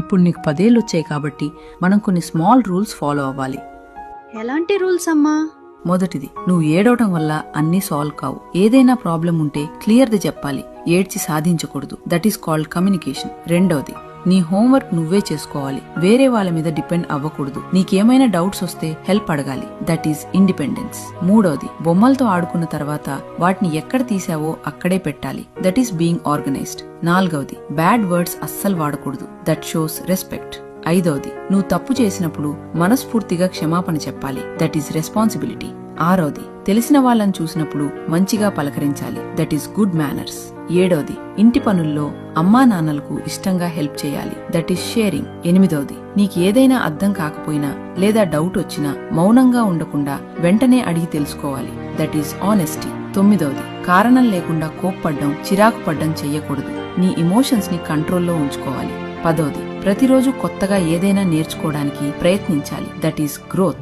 ఇప్పుడు నీకు 10 ఏళ్ళు వచ్చాయి కాబట్టి మనం కొన్ని స్మాల్ రూల్స్ ఫాలో అవ్వాలి. ఎలాంటి రూల్స్ అమ్మా? మొదటిది, నువ్వు ఏడవటం వల్ల అన్నీ సాల్వ్ కావు. ఏదైనా ప్రాబ్లం ఉంటే క్లియర్ది చెప్పాలి, ఏడ్చి సాధించకూడదు. That is called communication. రెండవది, నీ హోంవర్క్ నువ్వే చేసుకోవాలి, వేరే వాళ్ళ మీద డిపెండ్ అవ్వకూడదు. నీకేమైనా డౌట్స్ వస్తే హెల్ప్ అడగాలి. That is independence. మూడవది, బొమ్మలతో ఆడుకున్న తర్వాత వాటిని ఎక్కడ తీసావో అక్కడే పెట్టాలి. That is being organised. నాలుగవది, బ్యాడ్ వర్డ్స్ అస్సలు వాడకూడదు. That shows respect. ఐదవది, నువ్వు తప్పు చేసినప్పుడు మనస్ఫూర్తిగా క్షమాపణ చెప్పాలి. That is responsibility. ఆరవది, తెలిసిన వాళ్ళని చూసినప్పుడు మంచిగా పలకరించాలి. That is good manners. ఏడవది, ఇంటి పనుల్లో అమ్మా నాన్నలకు ఇష్టంగా హెల్ప్ చేయాలి. That is sharing. ఎనిమిదవది, నీకు ఏదైనా అర్థం కాకపోయినా లేదా డౌట్ వచ్చినా మౌనంగా ఉండకుండా వెంటనే అడిగి తెలుసుకోవాలి. That is honesty. తొమ్మిదవది, కారణం లేకుండా కోప్పడ్డం, చిరాకు పడ్డం చెయ్యకూడదు. నీ ఇమోషన్స్ ని కంట్రోల్లో ఉంచుకోవాలి. పదవది, ప్రతిరోజు కొత్తగా ఏదైనా నేర్చుకోవడానికి ప్రయత్నించాలి. That is growth.